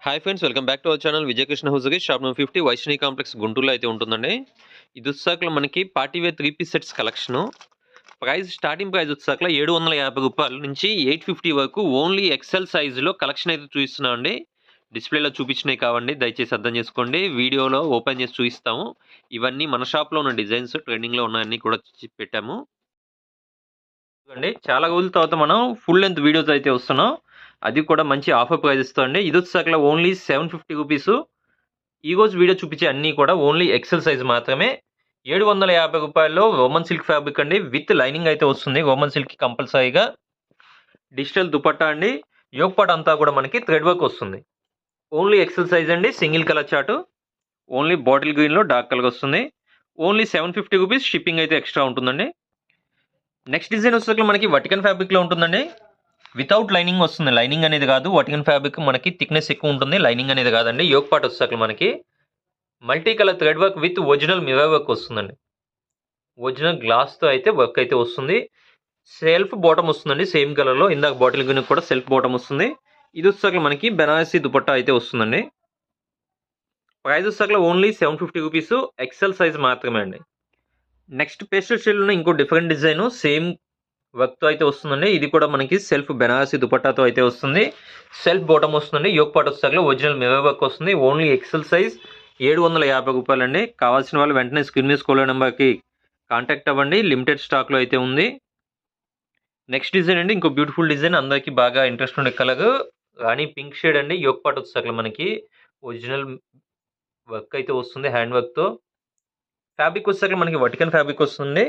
Hi friends, welcome back to our channel Vijayakrishna హుజగి shop number 50 Vaishnavi complex గుంటూరులో అయితే ఉంటుందండి. ఈ దుస్సాకులో మనకి party wear 3 piece sets collection. Starting price వచ్చేసరికి రూ. 750 నుంచి 850 వరకు ఓన్లీ ఎక్సెల్ సైజులో కలెక్షన్ అయితే చూపిస్తున్నామండి. డిస్‌ప్లేలో చూపించినవి కావండి, దయచేసి అర్థం చేసుకోండి. వీడియోలో ఓపెన్ చేసి చూపిస్తాము. ఇవన్నీ మన షాప్‌లో ఉన్న డిజైన్స్, ట్రెండింగ్‌లో ఉన్నవన్నీ కూడా పెట్టాము. అండి చాలా రోజుల తర్వాత మనం ఫుల్ లెంత్ వీడియోస్ అయితే వస్తున్నాం. అది కూడా మంచి ఆఫర్ ప్రైజెస్‌తో అండి. ఇది వచ్చేసరికి ఓన్లీ రూ. 750. ఈరోజు వీడియో చూపించే అన్నీ కూడా ఓన్లీ ఎక్సెల్ సైజ్ మాత్రమే. రూ. 750 రోమన్ సిల్క్ ఫ్యాబ్రిక్ అండి. విత్ లైనింగ్ అయితే వస్తుంది. రోమన్ సిల్క్ కంపల్సరీగా. డిజిటల్ దుపట్టా అండి. యోగ్ పార్ట్ అంతా కూడా మనకి థ్రెడ్ వర్క్ వస్తుంది. ఓన్లీ ఎక్సెల్ సైజ్ అండి. Single colour chart. Only bottle గ్రీన్‌లో డార్క్ కలర్ వస్తుంది. ఓన్లీ రూ. 750 షిప్పింగ్ అయితే ఎక్స్ట్రా ఉంటుందండి. నెక్స్ట్ డిజైన్ వచ్చేసరికి మనకి వటికన్ ఫ్యాబ్రిక్‌లో ఉంటుందండి. వితౌట్ లైనింగ్ వస్తుంది. లైనింగ్ అనేది కాదు. వటికన్ ఫ్యాబ్రిక్ మనకి థిక్నెస్ ఎక్కువ ఉంటుంది. లైనింగ్ అనేది కాదండి. యోగ్ పార్ట్ వచ్చేసరికి మనకి multi colour thread work with original mirror work వస్తుందండి. ఒరిజినల్ గ్లాస్‌తో అయితే వర్క్ అయితే వస్తుంది. సెల్ఫ్ బాటమ్ వస్తుందండి సేమ్ కలర్‌లో. ఇందాక బాటిల్ గ్రీన్ కూడా సెల్ఫ్ బాటమ్ వస్తుంది. ఇది వచ్చేసరికి మనకి బెనారసి దుపట్టా అయితే వస్తుందండి. ప్రైస్ వచ్చేసరికి ఓన్లీ రూ. 750 ఎక్సెల్ సైజ్ మాత్రమే అండి. నెక్స్ట్ పేస్టల్ షేడ్‌లోనే ఇంకో డిఫరెంట్ డిజైన్ సేమ్ వర్క్‌తో అయితే వస్తుందండి. ఇది కూడా మనకి సెల్ఫ్ బెనారసి దుపట్టాతో అయితే వస్తుంది. సెల్ఫ్ బాటమ్ వస్తుందండి. యోగ్ పార్ట్ వచ్చేసరికి ఒరిజినల్ మిర్రర్ వర్క్ వస్తుంది. ఓన్లీ ఎక్సెల్ సైజ్ రూ. 750 అండి. కావాల్సిన వాళ్ళు వెంటనే స్క్రీన్ మీద స్క్రోల్ నెంబర్‌కి కాంటాక్ట్ అవ్వండి. లిమిటెడ్ స్టాక్‌లో అయితే ఉంది. నెక్స్ట్ డిజైన్ అండి. ఇంకో బ్యూటిఫుల్ డిజైన్, అందరికీ బాగా ఇంట్రెస్ట్ ఉండే కలర్ రాణి పింక్ షేడ్ అండి. యోగ్ పార్ట్ వచ్చేసరికి మనకి ఒరిజినల్ వర్క్ అయితే వస్తుంది హ్యాండ్ వర్క్‌తో. ఫ్యాబ్రిక్ వచ్చేసరికి మనకి వటికన్ ఫ్యాబ్రిక్ వస్తుంది.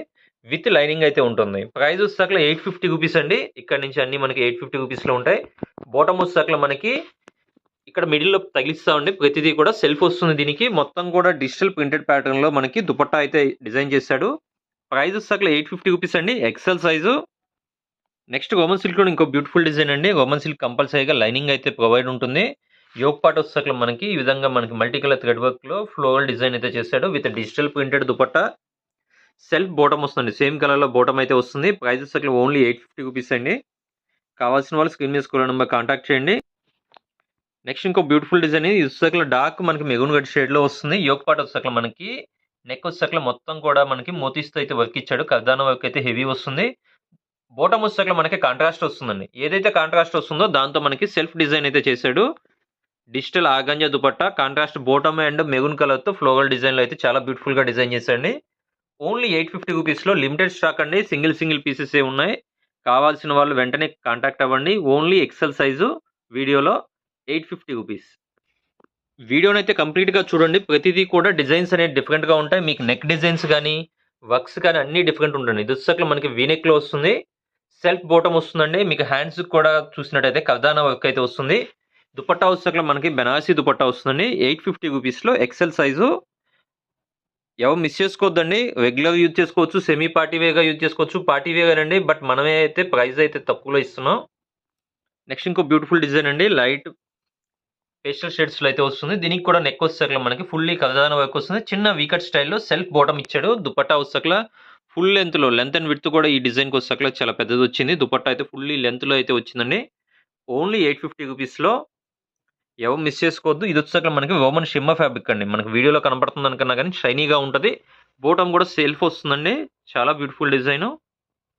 విత్ లైనింగ్ అయితే ఉంటుంది. ప్రైస్ వచ్చేసరికి రూ. 850 అండి. ఇక్కడ నుంచి అన్ని మనకి రూ. 850లో ఉంటాయి. బాటమ్ వచ్చేసరికి మనకి ఇక్కడ మిడిల్‌లో తగిలిస్తామండి. ప్రతిదీ కూడా సెల్ఫ్ వస్తుంది దీనికి. మొత్తం కూడా డిజిటల్ ప్రింటెడ్ ప్యాటర్న్‌లో మనకి దుపట్టా అయితే డిజైన్ చేశాడు. ప్రైస్ వచ్చేసరికి రూ. 850 అండి. XL size. నెక్స్ట్ రోమన్ సిల్క్‌లో ఇంకో బ్యూటిఫుల్ డిజైన్ అండి. రోమన్ సిల్క్ కంపల్సరీగా లైనింగ్ అయితే ప్రొవైడ్ ఉంటుంది. యోగ్ పార్ట్ వచ్చేసరికి మనకి ఈ విధంగా మనకి మల్టీ కలర్ థ్రెడ్ వర్క్‌లో ఫ్లోరల్ డిజైన్ అయితే చేశాడు. With digital printed dupatta. Self bottom వస్తుంది. సేమ్ కలర్‌లో బాటమ్ అయితే వస్తుంది. ప్రైస్ వచ్చేసరికి ఓన్లీ రూ. 850 అండి. కావాల్సిన వాళ్ళు స్క్రీన్ మీద స్క్రోల్ నెంబర్ కాంటాక్ట్ చేయండి. నెక్స్ట్ ఇంకో బ్యూటిఫుల్ డిజైన్, ఇది వచ్చేసరికి డార్క్ మనకి మెరూన్ రెడ్ షేడ్‌లో వస్తుంది. యోగ్ పార్ట్ వచ్చేసరికి మనకి నెక్ వచ్చేసరికి మొత్తం కూడా మనకి మోతీస్‌తో అయితే వర్క్ ఇచ్చాడు. కర్దానా వర్క్ అయితే హెవీ వస్తుంది. బాటమ్ వచ్చేసరికి మనకి కాంట్రాస్ట్ వస్తుందండి. ఏదైతే కాంట్రాస్ట్ వస్తుందో దాంతో మనకి సెల్ఫ్ డిజైన్ అయితే చేశాడు. Digital organza dupatta, contrast bottom and maroon కలర్‌తో ఫ్లోరల్ డిజైన్‌లో అయితే చాలా బ్యూటిఫుల్‌గా డిజైన్ చేశాడండి. ఓన్లీ రూ. 850లో లిమిటెడ్ స్టాక్ అండి. సింగిల్ పీసెసే ఉన్నాయి. కావాల్సిన వాళ్ళు వెంటనే కాంటాక్ట్ అవ్వండి. ఓన్లీ ఎక్సెల్ సైజు వీడియోలో రూ. 850. వీడియోనైతే కంప్లీట్‌గా చూడండి. ప్రతిదీ కూడా డిజైన్స్ అనేవి డిఫరెంట్‌గా ఉంటాయి. మీకు నెక్ డిజైన్స్ గానీ, వర్క్స్ కానీ అన్నీ డిఫరెంట్ ఉంటుంది. ఇది వచ్చేసరికి మనకి వీ నెక్‌లో వస్తుంది. సెల్ఫ్ బాటమ్ వస్తుందండి. మీకు హ్యాండ్స్‌కి కూడా చూసినట్టయితే కర్దానా వర్క్ అయితే వస్తుంది. దుపట్టా వచ్చేసరికి మనకి బెనారసి దుపట్టా వస్తుందండి. రూ. 850లో ఎక్సెల్ సైజు. ఎవరు మిస్ చేసుకోవద్దండి. రెగ్యులర్ యూజ్ చేసుకోవచ్చు. సెమీ పార్టీ వేర్‌గా యూజ్ చేసుకోవచ్చు. పార్టీ వేర్ అండి. బట్ మనమే అయితే ప్రైస్ అయితే తక్కువలో ఇస్తున్నాం. నెక్స్ట్ ఇంకో బ్యూటిఫుల్ డిజైన్ అండి. లైట్ పేస్టల్ షేడ్స్‌లో అయితే వస్తుంది. దీనికి కూడా నెక్ వచ్చేసరికి మనకి ఫుల్లీ కర్దానా వర్క్ వస్తుంది. చిన్న వీ కట్ స్టైల్‌లో సెల్ఫ్ బాటమ్ ఇచ్చాడు. దుపట్టా వచ్చేసరికి ఫుల్ లెంగ్త్‌లో, లెంగ్త్ అండ్ విడ్త్ కూడా ఈ డిజైన్‌కి వచ్చేసరికి చాలా పెద్దది వచ్చింది. దుపట్టా అయితే ఫుల్లీ లెంగ్త్‌లో అయితే వచ్చిందండి. ఓన్లీ రూ. 850లో ఎవరు మిస్ చేసుకోవద్దు. ఇది వచ్చేసరికి మనకి రోమన్ షిమ్మర్ ఫ్యాబ్రిక్ అండి. మనకి వీడియోలో కనపడుతుంది అనుకున్నా కానీ షైనీగా ఉంటది. బాటమ్ కూడా సెల్ఫ్ వస్తుందండి. చాలా బ్యూటిఫుల్ డిజైను.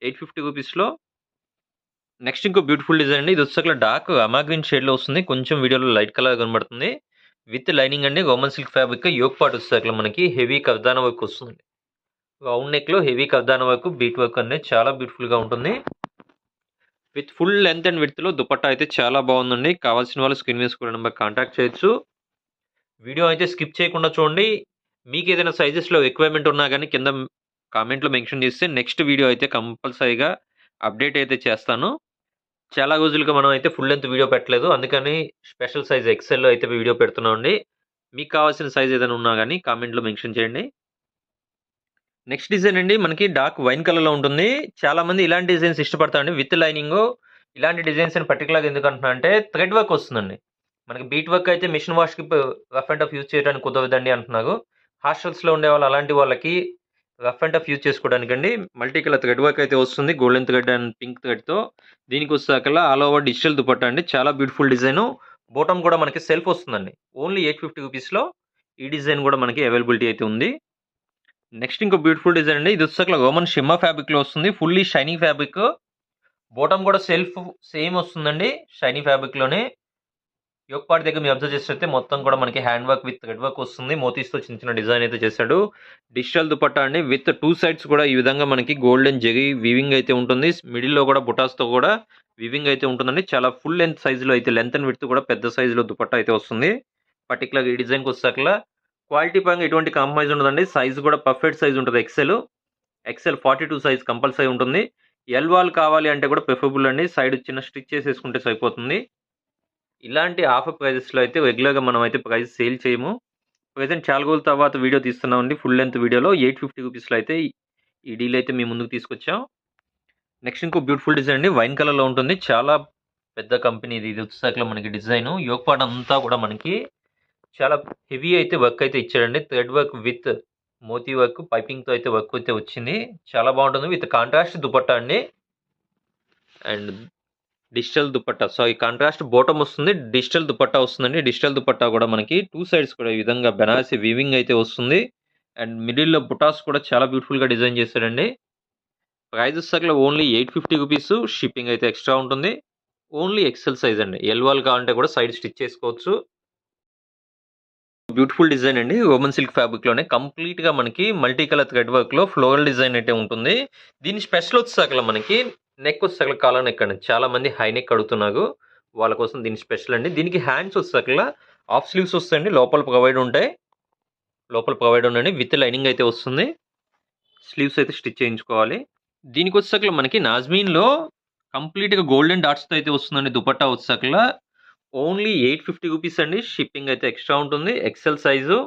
రూ. 850లో. నెక్స్ట్ ఇంకో బ్యూటిఫుల్ డిజైన్ అండి. ఇది వచ్చేసరికి డార్క్ అమా గ్రీన్ షేడ్‌లో వస్తుంది. కొంచెం వీడియోలో లైట్ కలర్ కనబడుతుంది. విత్ లైనింగ్ అండి. Roman silk fabric. Yoke part వచ్చేసరికి మనకి హెవీ కర్దానా వర్క్ వస్తుంది. రౌండ్ నెక్‌లో హెవీ కర్దానా వర్క్, బీట్ వర్క్ అనేది చాలా బ్యూటిఫుల్‌గా ఉంటుంది. విత్ ఫుల్ లెంగ్త్ అండ్ విడ్త్‌లో దుపట్టా అయితే చాలా బాగుందండి. కావాల్సిన వాళ్ళు స్క్రీన్ మీద స్క్రోల్ నెంబర్ కాంటాక్ట్ చేయొచ్చు. వీడియో అయితే స్కిప్ చేయకుండా చూడండి. మీకు ఏదైనా సైజెస్‌లో రిక్వైర్మెంట్ ఉన్నా గానీ కింద కామెంట్‌లో మెన్షన్ చేస్తే నెక్స్ట్ వీడియో అయితే కంపల్సరీగా అప్డేట్ అయితే చేస్తాను. చాలా రోజులుగా మనం అయితే ఫుల్ లెంత్ వీడియో పెట్టలేదు. అందుకని స్పెషల్ సైజ్ ఎక్సెల్‌లో అయితే వీడియో పెడుతున్నామండి. మీకు కావాల్సిన సైజ్ ఏదైనా ఉన్నా గానీ కామెంట్‌లో మెన్షన్ చేయండి. నెక్స్ట్ డిజైన్ అండి మనకి డార్క్ వైన్ కలర్‌లో ఉంటుంది. చాలామంది ఇలాంటి డిజైన్స్ ఇష్టపడతారండి. With lining. ఇలాంటి డిజైన్స్ అని పర్టిక్యులర్‌గా ఎందుకంటున్నా అంటే థ్రెడ్ వర్క్ వస్తుందండి. మనకి బీట్ వర్క్ అయితే మిషన్ వాష్‌కి రఫ్ అండ్ టఫ్ యూజ్ చేయడానికి కుదరదండి అంటున్నారు. హాస్టల్స్‌లో ఉండేవాళ్ళు అలాంటి వాళ్ళకి రఫ్ అండ్ టఫ్ యూజ్ చేసుకోవడానికండి మల్టీ కలర్ థ్రెడ్ వర్క్ అయితే వస్తుంది. గోల్డెన్ థ్రెడ్ అండ్ పింక్ థ్రెడ్‌తో. దీనికి వచ్చేసరికల్లా ఆల్ ఓవర్ డిజిటల్ దుపట్టా అండి. చాలా బ్యూటిఫుల్ డిజైను. బాటమ్ కూడా మనకి సెల్ఫ్ వస్తుందండి. ఓన్లీ 850 రూపీస్‌లో ఈ డిజైన్ కూడా మనకి అవైలబిలిటీ అయితే ఉంది. నెక్స్ట్ ఇంకో బ్యూటిఫుల్ డిజైన్ అండి. ఇది వచ్చేసరికి రోమన్ షిమ్మర్ ఫ్యాబ్రిక్‌లో వస్తుంది. Fully shiny fabric. బాటమ్ కూడా సెల్ఫ్ సేమ్ వస్తుందండి. షైనీ ఫ్యాబ్రిక్‌లోనే. యోక్ పార్ట్ దగ్గర మీరు అబ్జర్వ్ చేసినట్లయితే మొత్తం కూడా మనకి hand work with thread work వస్తుంది. మోతీస్‌తో చిన్న చిన్న డిజైన్ అయితే చేశాడు. డిజిటల్ దుపట్టా అండి. విత్ 2 సైడ్స్ కూడా ఈ విధంగా మనకి గోల్డెన్ జెరీ వీవింగ్ అయితే ఉంటుంది. మిడిల్‌లో కూడా బుటాస్‌తో కూడా వీవింగ్ అయితే ఉంటుందండి. చాలా ఫుల్ లెంత్ సైజ్‌లో అయితే లెంత్ అండ్ విడ్త్ కూడా పెద్ద సైజ్‌లో దుపట్టా అయితే వస్తుంది. పర్టిక్యులర్‌గా ఈ డిజైన్‌కి వచ్చేసరికల్లా క్వాలిటీ పరంగా ఎటువంటి కాంప్రమైజ్ ఉండదండి. సైజ్ కూడా పర్ఫెక్ట్ సైజ్ ఉంటది ఎక్సెల్ 42 సైజ్ కంపల్సరీ ఉంటుంది. ఎల్ వాల్ కావాలి అంటే కూడా ప్రిఫరబుల్ అండి. సైడ్ చిన్న స్టిచ్ చేసేసుకుంటే సరిపోతుంది. ఇలాంటి ఆఫర్ ప్రైజెస్‌లో అయితే రెగ్యులర్‌గా మనమైతే ప్రైస్ సేల్ చేయము. ప్రెజెంట్ చాలా రోజుల తర్వాత వీడియో తీస్తున్నామండి. ఫుల్ లెంత్ వీడియోలో 850 రూపీస్‌లో అయితే ఈ డీల్ అయితే మీ ముందుకు తీసుకొచ్చాం. నెక్స్ట్ ఇంకో బ్యూటిఫుల్ డిజైన్ అండి. వైన్ కలర్‌లో ఉంటుంది. చాలా పెద్ద కంపెనీ ఇది. ఇది వచ్చేసరికి మనకి డిజైను యోక్ పార్ట్ అంతా కూడా మనకి చాలా హెవీ అయితే వర్క్ అయితే ఇచ్చాడండి. థ్రెడ్ వర్క్ విత్ మోతీ వర్క్ పైపింగ్‌తో అయితే వర్క్ అయితే వచ్చింది. చాలా బాగుంటుంది. విత్ కాంట్రాస్ట్ దుపట్టా అండి. And digital dupatta. సో, ఈ కాంట్రాస్ట్ బాటమ్ వస్తుంది. డిజిటల్ దుపట్టా వస్తుందండి. డిజిటల్ దుపట్టా కూడా మనకి 2 సైడ్స్ కూడా ఈ విధంగా బెనారసి వీవింగ్ అయితే వస్తుంది. అండ్ మిడిల్‌లో బుటాస్ కూడా చాలా బ్యూటిఫుల్‌గా డిజైన్ చేశాడండి. ప్రైస్ వచ్చేసరికి ఓన్లీ 850 రూపీస్. షిప్పింగ్ అయితే ఎక్స్ట్రా ఉంటుంది. ఓన్లీ ఎక్సెల్ సైజ్ అండి. ఎల్ వాల్ కావాలంటే కూడా సైడ్ స్టిచ్ చేసుకోవచ్చు. బ్యూటిఫుల్ డిజైన్ అండి. రోమన్ సిల్క్ ఫ్యాబ్రిక్‌లోనే కంప్లీట్‌గా మనకి మల్టీ కలర్ థ్రెడ్ వర్క్‌లో ఫ్లోరల్ డిజైన్ అయితే ఉంటుంది. దీని స్పెషల్ వచ్చేసరికి మనకి నెక్ వచ్చేసరికి కాలర్ నెక్ అండి. చాలా మంది హై నెక్ అడుగుతున్నారు. వాళ్ళ కోసం దీని స్పెషల్ అండి. దీనికి హ్యాండ్స్ వచ్చేసరికి హాఫ్ స్లీవ్స్ వస్తాయండి. లోపల ప్రొవైడ్ ఉంటాయి. లోపల ప్రొవైడ్ ఉండండి. విత్ లైనింగ్ అయితే వస్తుంది. స్లీవ్స్ అయితే స్టిచ్ చేయించుకోవాలి. దీనికి వచ్చేసరికి మనకి నాజ్మీన్‌లో కంప్లీట్‌గా గోల్డెన్ డాట్స్‌తో అయితే వస్తుందండి దుపట్టా వచ్చేసరికి. ఓన్లీ 850 రూపీస్ అండి. షిప్పింగ్ అయితే ఎక్స్ట్రా ఉంటుంది. XL size.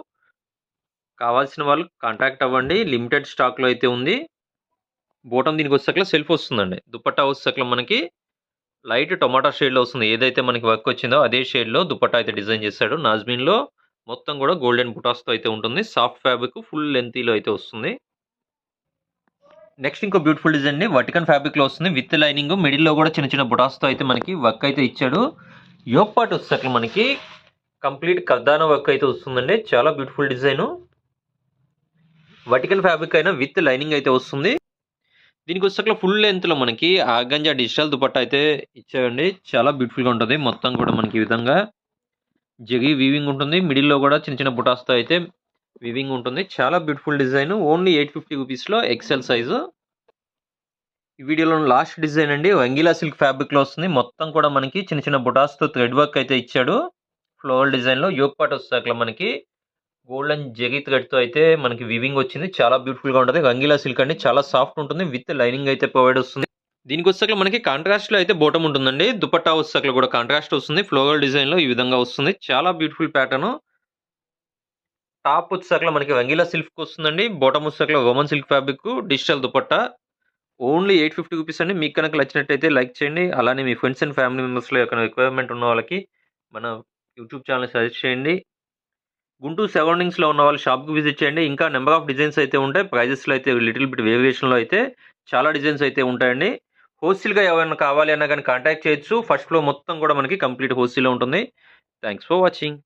కావాల్సిన వాళ్ళు కాంటాక్ట్ అవ్వండి. లిమిటెడ్ స్టాక్‌లో అయితే ఉంది. బాటమ్ దీనికి వచ్చేసరికి సెల్ఫ్ వస్తుందండి. దుపట్టా వచ్చేసరికి మనకి లైట్ టొమాటో షేడ్‌లో వస్తుంది. ఏదైతే మనకి వర్క్ వచ్చిందో అదే షేడ్‌లో దుపట్టా అయితే డిజైన్ చేశాడు. నాజ్మీన్‌లో మొత్తం కూడా గోల్డెన్ బుటాస్‌తో అయితే ఉంటుంది. సాఫ్ట్ ఫ్యాబ్రిక్ ఫుల్ లెంతీలో అయితే వస్తుంది. నెక్స్ట్ ఇంకో బ్యూటిఫుల్ డిజైన్ అండి. వర్టికన్ ఫ్యాబ్రిక్‌లో వస్తుంది. విత్ లైనింగ్ మిడిల్‌లో కూడా చిన్న చిన్న బుటాస్‌తో అయితే మనకి వర్క్ అయితే ఇచ్చాడు. యోక్ పార్ట్ వచ్చేసరికి మనకి కంప్లీట్ కర్దానా వర్క్ అయితే వస్తుందండి. చాలా బ్యూటిఫుల్ డిజైను. వర్టికల్ ఫ్యాబ్రిక్ అయినా విత్ లైనింగ్ అయితే వస్తుంది. దీనికి వచ్చేసరికి ఫుల్ లెంత్‌లో మనకి ఆర్గాంజా డిజిటల్ దుపట్టా అయితే ఇచ్చాడండి. చాలా బ్యూటిఫుల్‌గా ఉంటది. మొత్తం కూడా మనకి ఈ విధంగా జరీ వీవింగ్ ఉంటుంది. మిడిల్‌లో కూడా చిన్న చిన్న బుటాస్‌తో అయితే వీవింగ్ ఉంటుంది. చాలా బ్యూటిఫుల్ డిజైన్. ఓన్లీ 850 రూపీస్‌లో ఎక్సెల్ సైజు. ఈ వీడియోలో లాస్ట్ డిజైన్ అండి. రంగీలా సిల్క్ ఫ్యాబ్రిక్‌లో వస్తుంది. మొత్తం కూడా మనకి చిన్న చిన్న బుటాస్‌తో థ్రెడ్ వర్క్ అయితే ఇచ్చాడు. ఫ్లోరల్ డిజైన్‌లో యోక్ పార్ట్ వచ్చేసరికి మనకి గోల్డెన్ జరీ థ్రెడ్‌తో అయితే మనకి వీవింగ్ వచ్చింది. చాలా బ్యూటిఫుల్‌గా ఉంటది. రంగీలా సిల్క్ అండి. చాలా సాఫ్ట్ ఉంటుంది. విత్ లైనింగ్ అయితే ప్రొవైడ్ వస్తుంది. దీనికి వచ్చేసరికి మనకి కాంట్రాస్ట్‌లో అయితే బాటమ్ ఉంటుందండి. దుపట్టా వచ్చేసరికి కూడా కాంట్రాస్ట్ వస్తుంది. ఫ్లోరల్ డిజైన్‌లో ఈ విధంగా వస్తుంది. చాలా బ్యూటిఫుల్ ప్యాటర్న్. టాప్ వచ్చేసరికి మనకి రంగీలా సిల్క్ వస్తుందండి. బాటమ్ వచ్చేసరికి Roman silk fabric digital dupatta. Only 850 rupees అండి. మీకు కనుక నచ్చినట్టయితే లైక్ చేయండి. అలానే మీ ఫ్రెండ్స్ అండ్ ఫ్యామిలీ మెంబర్స్‌లో ఎవరికైనా రిక్వైర్మెంట్ ఉన్న వాళ్ళకి మన యూట్యూబ్ ఛానెల్ సజెస్ట్ చేయండి. గుంటూరు సరౌండింగ్స్‌లో ఉన్న వాళ్ళు షాప్‌కి విజిట్ చేయండి. ఇంకా నంబర్ ఆఫ్ డిజైన్స్ అయితే ఉంటాయి. ప్రైజెస్‌లో అయితే లిటిల్ బిట్ వేరియేషన్‌లో అయితే చాలా డిజైన్స్ అయితే ఉంటాయండి. హోల్‌సేల్‌గా ఎవరైనా కావాలి అన్నా గాని కాంటాక్ట్ చేయొచ్చు. ఫస్ట్ ఫ్లోర్ మొత్తం కూడా మనకి కంప్లీట్ హోల్‌సేల్‌లో ఉంటుంది. Thanks for watching.